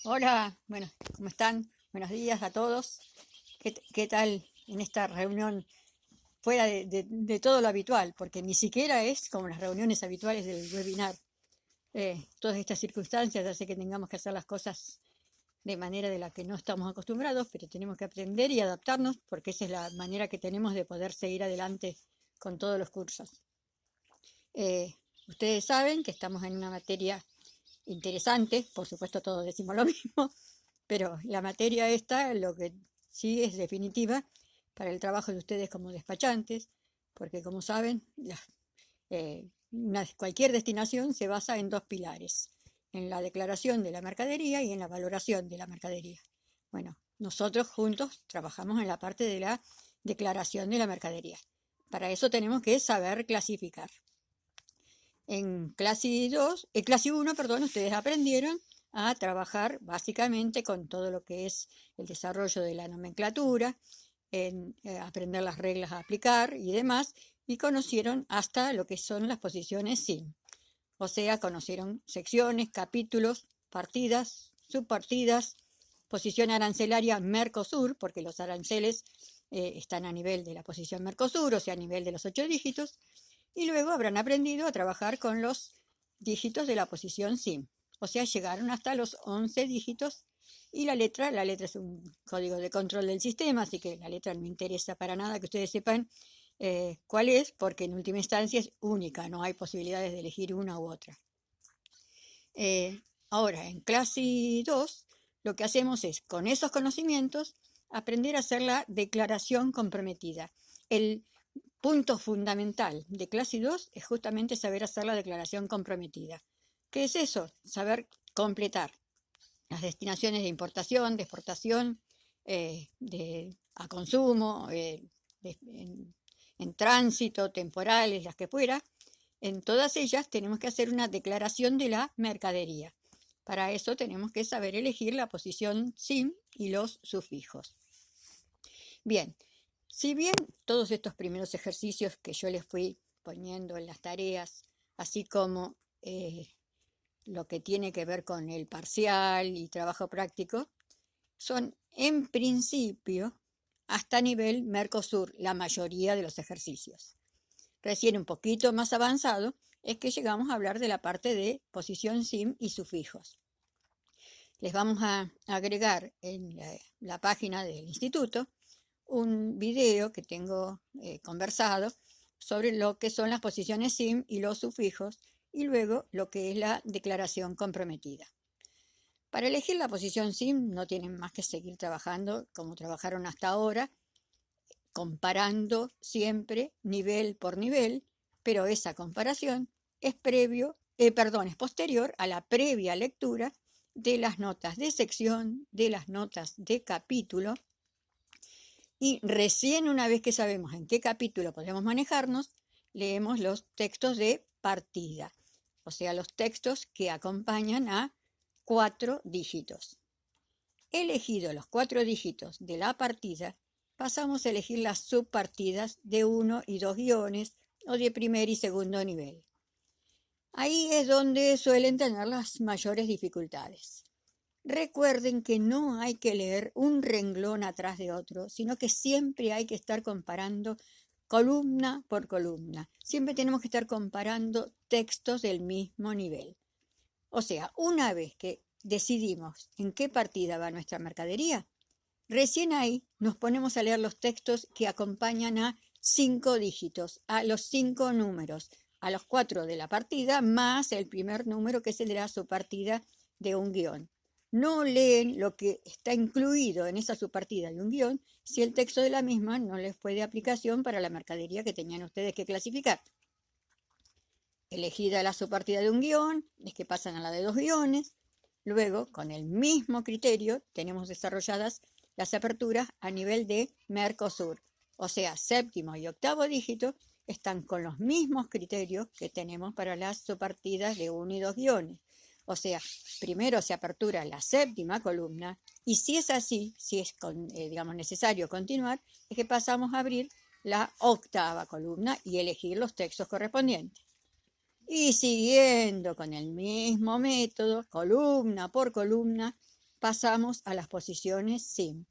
Hola, bueno, ¿cómo están? Buenos días a todos. ¿Qué tal en esta reunión fuera de todo lo habitual? Porque ni siquiera es como las reuniones habituales del webinar. Todas estas circunstancias hace que tengamos que hacer las cosas de manera de la que no estamos acostumbrados, pero tenemos que aprender y adaptarnos porque esa es la manera que tenemos de poder seguir adelante con todos los cursos. Eh, Ustedes saben que estamos en una materia interesante, por supuesto todos decimos lo mismo, pero la materia esta, lo que sí es definitiva para el trabajo de ustedes como despachantes, porque como saben, cualquier destinación se basa en dos pilares, en la declaración de la mercadería y en la valoración de la mercadería. Bueno, nosotros juntos trabajamos en la parte de la declaración de la mercadería. Para eso tenemos que saber clasificar. En clase 1, perdón, ustedes aprendieron a trabajar básicamente con todo lo que es el desarrollo de la nomenclatura, en aprender las reglas a aplicar y demás, y conocieron hasta lo que son las posiciones SIM. O sea, conocieron secciones, capítulos, partidas, subpartidas, posición arancelaria Mercosur, porque los aranceles están a nivel de la posición Mercosur, o sea, a nivel de los 8 dígitos, y luego habrán aprendido a trabajar con los dígitos de la posición SIM. O sea, llegaron hasta los 11 dígitos y la letra es un código de control del sistema, así que la letra no me interesa para nada que ustedes sepan cuál es, porque en última instancia es única, no hay posibilidades de elegir una u otra. Ahora, en clase 2, lo que hacemos es, con esos conocimientos, aprender a hacer la declaración comprometida. El punto fundamental de clase 2 es justamente saber hacer la declaración comprometida. ¿Qué es eso? Saber completar las destinaciones de importación, de exportación, a consumo, en tránsito, temporales, las que fuera. En todas ellas tenemos que hacer una declaración de la mercadería. Para eso tenemos que saber elegir la posición SIM y los sufijos. Bien, si bien todos estos primeros ejercicios que yo les fui poniendo en las tareas, así como lo que tiene que ver con el parcial y trabajo práctico, son en principio hasta nivel Mercosur la mayoría de los ejercicios. Recién un poquito más avanzado es que llegamos a hablar de la parte de posición SIM y sufijos. Les vamos a agregar en la página del instituto un video que tengo conversado sobre lo que son las posiciones SIM y los sufijos y luego lo que es la declaración comprometida. Para elegir la posición SIM no tienen más que seguir trabajando como trabajaron hasta ahora, comparando siempre nivel por nivel, pero esa comparación es es posterior a la previa lectura de las notas de sección, de las notas de capítulo, y recién una vez que sabemos en qué capítulo podemos manejarnos, leemos los textos de partida, o sea, los textos que acompañan a 4 dígitos. Elegido los 4 dígitos de la partida, pasamos a elegir las subpartidas de 1 y 2 guiones o de primer y segundo nivel. Ahí es donde suelen tener las mayores dificultades. Recuerden que no hay que leer un renglón atrás de otro, sino que siempre hay que estar comparando columna por columna. Siempre tenemos que estar comparando textos del mismo nivel. O sea, una vez que decidimos en qué partida va nuestra mercadería, recién ahí nos ponemos a leer los textos que acompañan a 5 dígitos, a los 5 números, a los 4 de la partida, más el primer número que es el de la subpartida de un guión. No leen lo que está incluido en esa subpartida de un guión si el texto de la misma no les fue de aplicación para la mercadería que tenían ustedes que clasificar. Elegida la subpartida de un guión, es que pasan a la de 2 guiones. Luego, con el mismo criterio, tenemos desarrolladas las aperturas a nivel de Mercosur. O sea, séptimo y octavo dígito están con los mismos criterios que tenemos para las subpartidas de 1 y 2 guiones. O sea, primero se apertura la séptima columna y si es así, si es necesario continuar, es que pasamos a abrir la octava columna y elegir los textos correspondientes. Y siguiendo con el mismo método, columna por columna, pasamos a las posiciones SIM,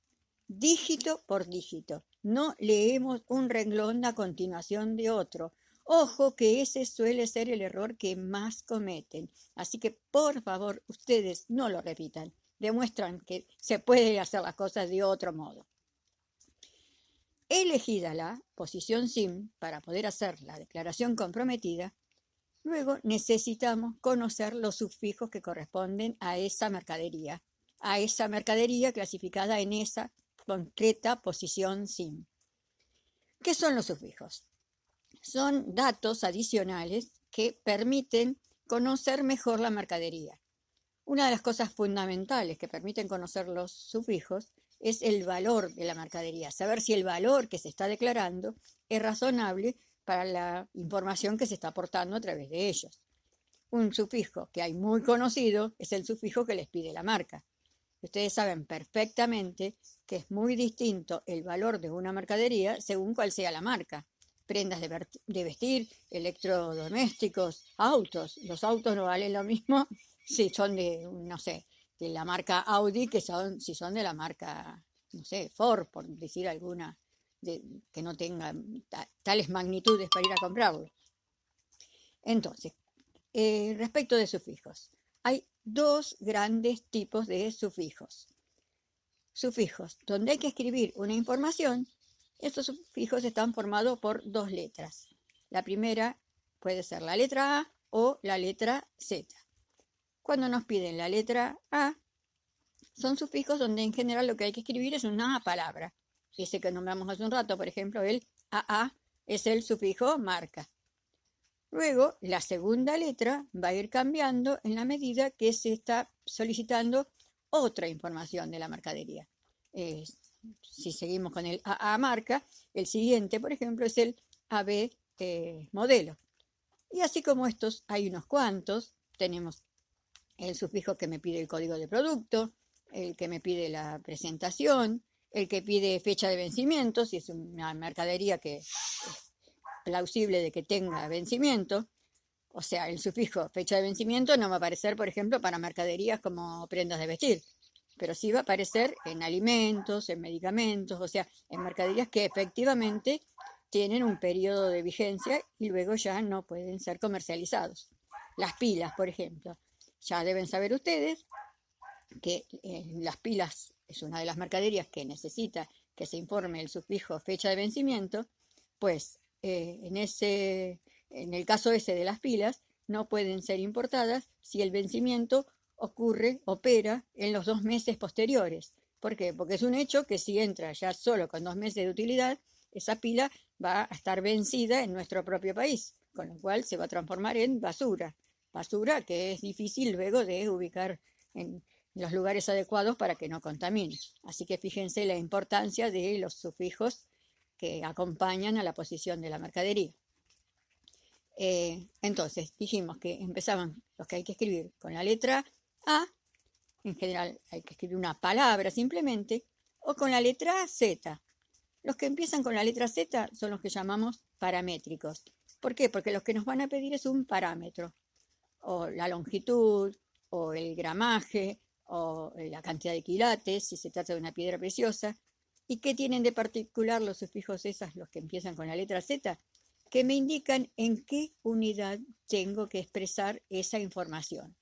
dígito por dígito. No leemos un renglón a continuación de otro. Ojo que ese suele ser el error que más cometen. Así que, por favor, ustedes no lo repitan. Demuestran que se puede hacer las cosas de otro modo. Elegida la posición SIM para poder hacer la declaración comprometida, luego necesitamos conocer los sufijos que corresponden a esa mercadería clasificada en esa concreta posición SIM. ¿Qué son los sufijos? Son datos adicionales que permiten conocer mejor la mercadería. Una de las cosas fundamentales que permiten conocer los sufijos es el valor de la mercadería, saber si el valor que se está declarando es razonable para la información que se está aportando a través de ellos. Un sufijo que hay muy conocido es el sufijo que les pide la marca. Ustedes saben perfectamente que es muy distinto el valor de una mercadería según cuál sea la marca. Prendas de vestir, electrodomésticos, autos. Los autos no valen lo mismo si son de, no sé, de la marca Audi que si son de la marca, no sé, Ford, por decir alguna, que no tenga tales magnitudes para ir a comprarlo. Entonces, respecto de sufijos, hay dos grandes tipos de sufijos. Sufijos donde hay que escribir una información. Estos sufijos están formados por dos letras. La primera puede ser la letra A o la letra Z. Cuando nos piden la letra A, son sufijos donde en general lo que hay que escribir es una palabra. Ese que nombramos hace un rato, por ejemplo, el AA es el sufijo marca. Luego, la segunda letra va a ir cambiando en la medida que se está solicitando otra información de la mercadería. Si seguimos con el AA marca, el siguiente, por ejemplo, es el AB modelo. Y así como estos, hay unos cuantos. Tenemos el sufijo que me pide el código de producto, el que me pide la presentación, el que pide fecha de vencimiento, si es una mercadería que es plausible de que tenga vencimiento. O sea, el sufijo fecha de vencimiento no va a aparecer, por ejemplo, para mercaderías como prendas de vestir, pero sí va a aparecer en alimentos, en medicamentos, o sea, en mercaderías que efectivamente tienen un periodo de vigencia y luego ya no pueden ser comercializados. Las pilas, por ejemplo. Ya deben saber ustedes que las pilas es una de las mercaderías que necesita que se informe el sufijo fecha de vencimiento, pues en el caso ese de las pilas, no pueden ser importadas si el vencimiento opera en los 2 meses posteriores. ¿Por qué? Porque es un hecho que si entra ya solo con 2 meses de utilidad, esa pila va a estar vencida en nuestro propio país, con lo cual se va a transformar en basura. Basura que es difícil luego de ubicar en los lugares adecuados para que no contamine. Así que fíjense la importancia de los sufijos que acompañan a la posición de la mercadería. Entonces, dijimos que empezaban los que hay que escribir con la letra A, en general hay que escribir una palabra simplemente, o con la letra Z. Los que empiezan con la letra Z son los que llamamos paramétricos. ¿Por qué? Porque los que nos van a pedir es un parámetro, o la longitud, o el gramaje, o la cantidad de quilates, si se trata de una piedra preciosa. ¿Y qué tienen de particular los sufijos esas, los que empiezan con la letra Z? Que me indican en qué unidad tengo que expresar esa información.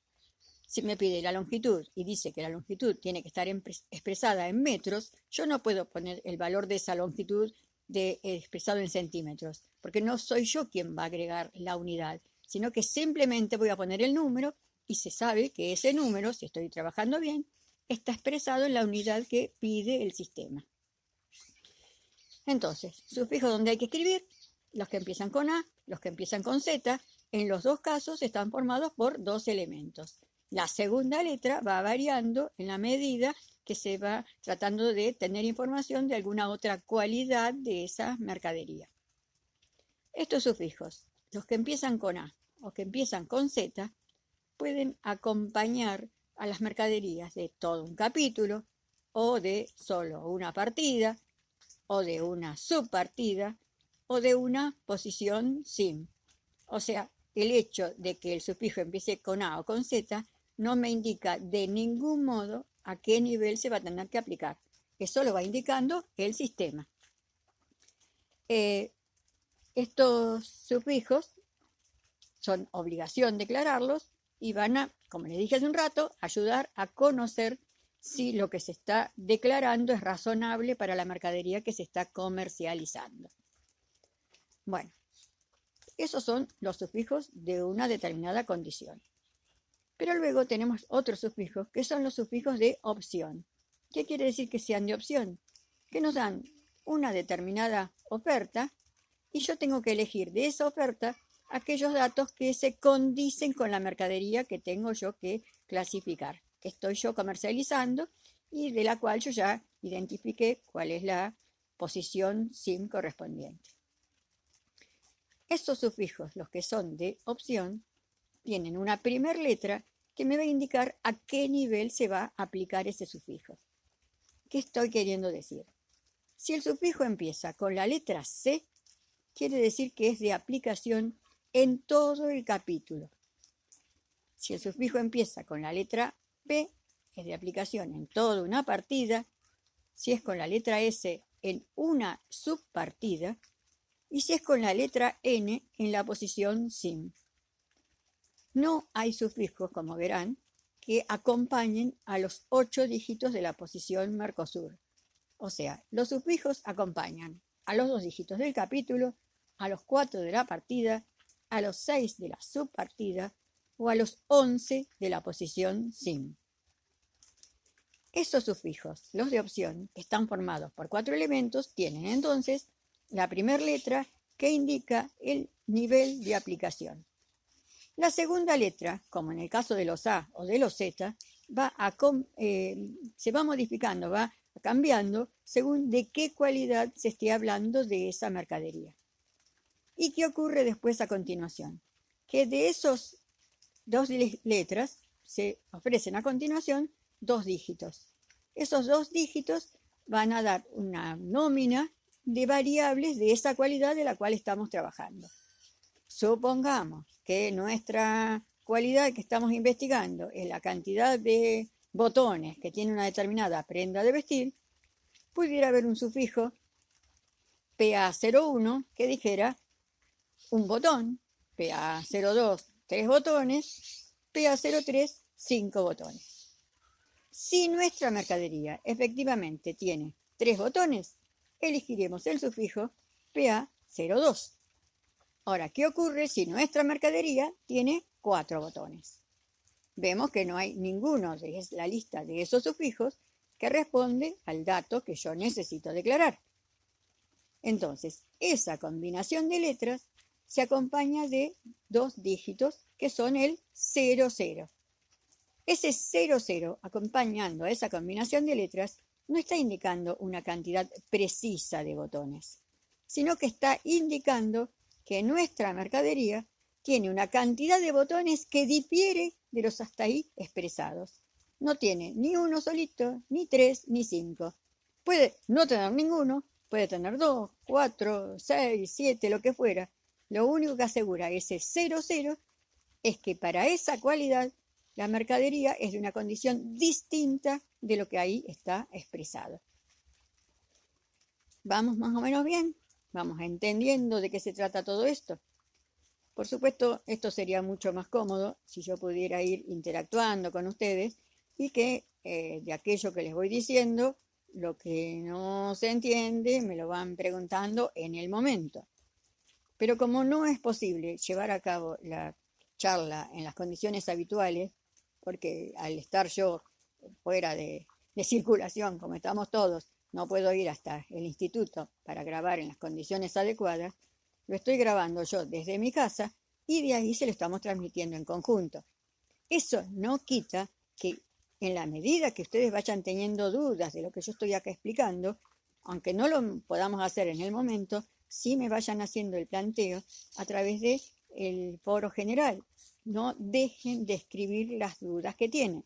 Si me pide la longitud y dice que la longitud tiene que estar expresada en metros, yo no puedo poner el valor de esa longitud expresado en centímetros, porque no soy yo quien va a agregar la unidad, sino que simplemente voy a poner el número y se sabe que ese número, si estoy trabajando bien, está expresado en la unidad que pide el sistema. Entonces, sufijos donde hay que escribir, los que empiezan con A, los que empiezan con Z, en los dos casos están formados por dos elementos. La segunda letra va variando en la medida que se va tratando de tener información de alguna otra cualidad de esa mercadería. Estos sufijos, los que empiezan con A o que empiezan con Z, pueden acompañar a las mercaderías de todo un capítulo o de solo una partida o de una subpartida o de una posición SIM. O sea, el hecho de que el sufijo empiece con A o con Z no me indica de ningún modo a qué nivel se va a tener que aplicar. Eso lo va indicando el sistema. Estos sufijos son obligación declararlos y van a, como les dije hace un rato, ayudar a conocer si lo que se está declarando es razonable para la mercadería que se está comercializando. Bueno, esos son los sufijos de una determinada condición. Pero luego tenemos otros sufijos que son los sufijos de opción. ¿Qué quiere decir que sean de opción? Que nos dan una determinada oferta y yo tengo que elegir de esa oferta aquellos datos que se condicen con la mercadería que tengo yo que clasificar, que estoy yo comercializando y de la cual yo ya identifiqué cuál es la posición SIM correspondiente. Estos sufijos, los que son de opción, tienen una primera letra que me va a indicar a qué nivel se va a aplicar ese sufijo. ¿Qué estoy queriendo decir? Si el sufijo empieza con la letra C, quiere decir que es de aplicación en todo el capítulo. Si el sufijo empieza con la letra P, es de aplicación en toda una partida. Si es con la letra S, en una subpartida. Y si es con la letra N, en la posición SIM. No hay sufijos, como verán, que acompañen a los 8 dígitos de la posición Mercosur. O sea, los sufijos acompañan a los 2 dígitos del capítulo, a los 4 de la partida, a los 6 de la subpartida o a los 11 de la posición SIM. Esos sufijos, los de opción, que están formados por 4 elementos, tienen entonces la primera letra que indica el nivel de aplicación. La segunda letra, como en el caso de los A o de los Z, se va modificando, va cambiando según de qué cualidad se esté hablando de esa mercadería. ¿Y qué ocurre después a continuación? Que de esos 2 letras se ofrecen a continuación 2 dígitos. Esos 2 dígitos van a dar una nómina de variables de esa cualidad de la cual estamos trabajando. Supongamos que nuestra cualidad que estamos investigando es la cantidad de botones que tiene una determinada prenda de vestir, pudiera haber un sufijo PA01 que dijera un botón, PA02 3 botones, PA03 5 botones. Si nuestra mercadería efectivamente tiene 3 botones, elegiremos el sufijo PA02. Ahora, ¿qué ocurre si nuestra mercadería tiene 4 botones? Vemos que no hay ninguno de la lista de esos sufijos que responde al dato que yo necesito declarar. Entonces, esa combinación de letras se acompaña de 2 dígitos que son el 00. Ese 00 acompañando a esa combinación de letras no está indicando una cantidad precisa de botones, sino que está indicando que nuestra mercadería tiene una cantidad de botones que difiere de los hasta ahí expresados. No tiene ni uno solito, ni 3, ni 5. Puede no tener ninguno, puede tener 2, 4, 6, 7, lo que fuera. Lo único que asegura ese 00 es que para esa cualidad la mercadería es de una condición distinta de lo que ahí está expresado. ¿Vamos más o menos bien? ¿Vamos entendiendo de qué se trata todo esto? Por supuesto, esto sería mucho más cómodo si yo pudiera ir interactuando con ustedes y que de aquello que les voy diciendo, lo que no se entiende me lo van preguntando en el momento. Pero como no es posible llevar a cabo la charla en las condiciones habituales, porque al estar yo fuera de circulación, como estamos todos, no puedo ir hasta el instituto para grabar en las condiciones adecuadas, lo estoy grabando yo desde mi casa y de ahí se lo estamos transmitiendo en conjunto. Eso no quita que en la medida que ustedes vayan teniendo dudas de lo que yo estoy acá explicando, aunque no lo podamos hacer en el momento, sí me vayan haciendo el planteo a través del foro general. No dejen de escribir las dudas que tienen.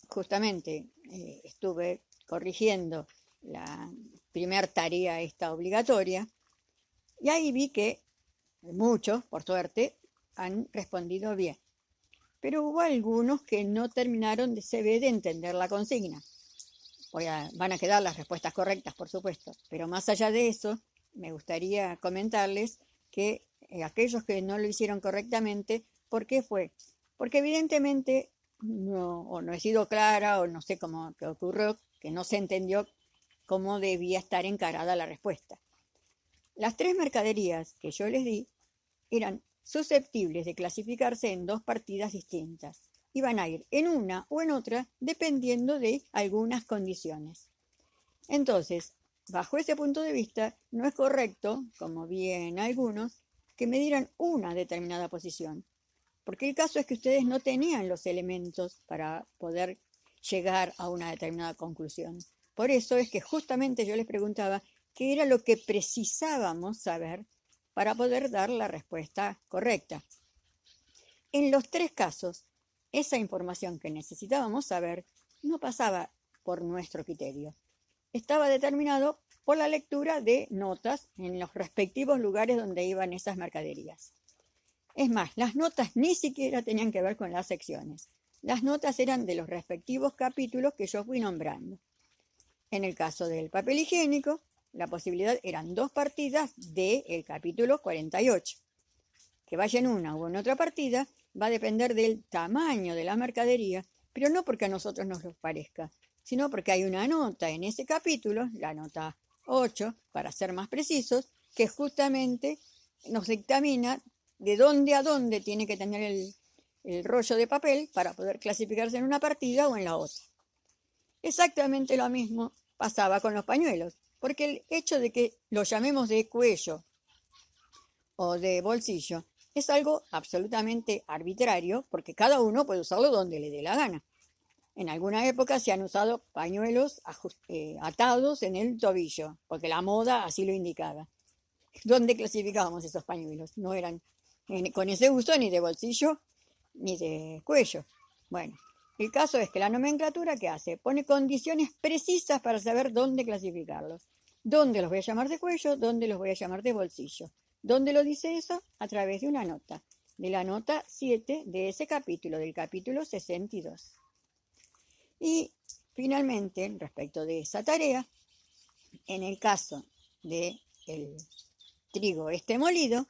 Justamente estuve corrigiendo la primera tarea esta obligatoria y ahí vi que muchos, por suerte, han respondido bien. pero hubo algunos que no terminaron de entender la consigna. Van a quedar las respuestas correctas, por supuesto, pero más allá de eso, me gustaría comentarles que aquellos que no lo hicieron correctamente, ¿por qué fue? Porque evidentemente no he sido clara o no sé cómo que ocurrió, que no se entendió cómo debía estar encarada la respuesta. Las 3 mercaderías que yo les di eran susceptibles de clasificarse en 2 partidas distintas. Iban a ir en una o en otra dependiendo de algunas condiciones. Entonces, bajo ese punto de vista, no es correcto, como vi en algunos, que me dieran una determinada posición, porque el caso es que ustedes no tenían los elementos para poder llegar a una determinada conclusión. Por eso es que justamente yo les preguntaba qué era lo que precisábamos saber para poder dar la respuesta correcta. En los 3 casos, esa información que necesitábamos saber no pasaba por nuestro criterio. Estaba determinado por la lectura de notas en los respectivos lugares donde iban esas mercaderías. Es más, las notas ni siquiera tenían que ver con las secciones. Las notas eran de los respectivos capítulos que yo fui nombrando. En el caso del papel higiénico, la posibilidad eran 2 partidas del capítulo 48. Que vaya en una o en otra partida va a depender del tamaño de la mercadería, pero no porque a nosotros nos lo parezca, sino porque hay una nota en ese capítulo, la nota 8, para ser más precisos, que justamente nos dictamina de dónde a dónde tiene que tener el rollo de papel para poder clasificarse en una partida o en la otra. Exactamente lo mismo pasaba con los pañuelos, porque el hecho de que lo llamemos de cuello o de bolsillo es algo absolutamente arbitrario, porque cada uno puede usarlo donde le dé la gana. En alguna época se han usado pañuelos atados en el tobillo, porque la moda así lo indicaba. ¿Dónde clasificábamos esos pañuelos? No eran con ese uso ni de bolsillo ni de cuello. Bueno, el caso es que la nomenclatura, ¿qué hace? Pone condiciones precisas para saber dónde clasificarlos. ¿Dónde los voy a llamar de cuello? ¿Dónde los voy a llamar de bolsillo? ¿Dónde lo dice eso? A través de una nota, de la nota 7 de ese capítulo, del capítulo 62. Y finalmente, respecto de esa tarea, en el caso del trigo molido,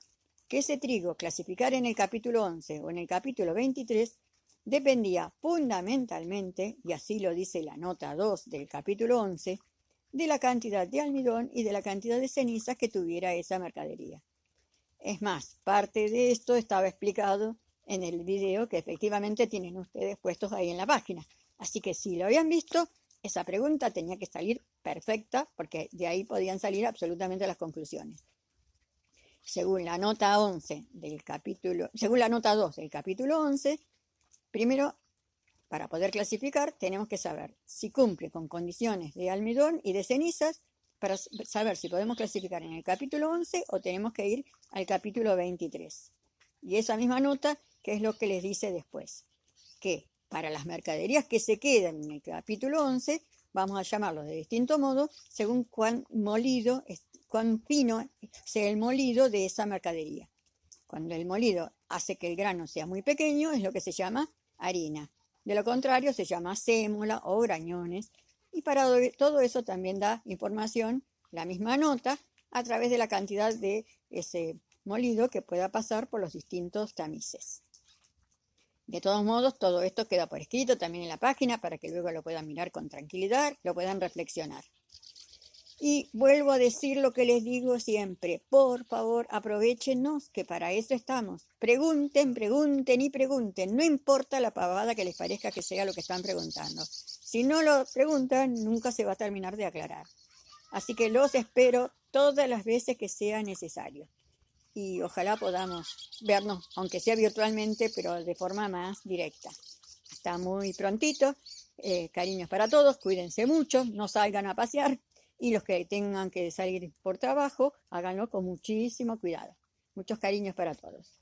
que ese trigo clasificar en el capítulo 11 o en el capítulo 23 dependía fundamentalmente, y así lo dice la nota 2 del capítulo 11, de la cantidad de almidón y de la cantidad de cenizas que tuviera esa mercadería. Es más, parte de esto estaba explicado en el video que efectivamente tienen ustedes puestos ahí en la página. Así que si lo habían visto, esa pregunta tenía que salir perfecta, porque de ahí podían salir absolutamente las conclusiones. Según la nota 11 del capítulo, según la nota 2 del capítulo 11, primero, para poder clasificar, tenemos que saber si cumple con condiciones de almidón y de cenizas, para saber si podemos clasificar en el capítulo 11 o tenemos que ir al capítulo 23. Y esa misma nota, ¿qué es lo que les dice después? Que para las mercaderías que se quedan en el capítulo 11, vamos a llamarlos de distinto modo, según cuán fino sea el molido de esa mercadería. Cuando el molido hace que el grano sea muy pequeño, es lo que se llama harina. De lo contrario, se llama sémola o grañones. Y para todo eso también da información, la misma nota, a través de la cantidad de ese molido que pueda pasar por los distintos tamices. De todos modos, todo esto queda por escrito también en la página para que luego lo puedan mirar con tranquilidad, lo puedan reflexionar. Y vuelvo a decir lo que les digo siempre, por favor, aprovéchenos, que para eso estamos. Pregunten, pregunten y pregunten, no importa la pavada que les parezca que sea lo que están preguntando. Si no lo preguntan, nunca se va a terminar de aclarar. Así que los espero todas las veces que sea necesario. Y ojalá podamos vernos, aunque sea virtualmente, pero de forma más directa. Está muy prontito, cariños para todos, cuídense mucho, no salgan a pasear. Y los que tengan que salir por trabajo, háganlo con muchísimo cuidado. Muchos cariños para todos.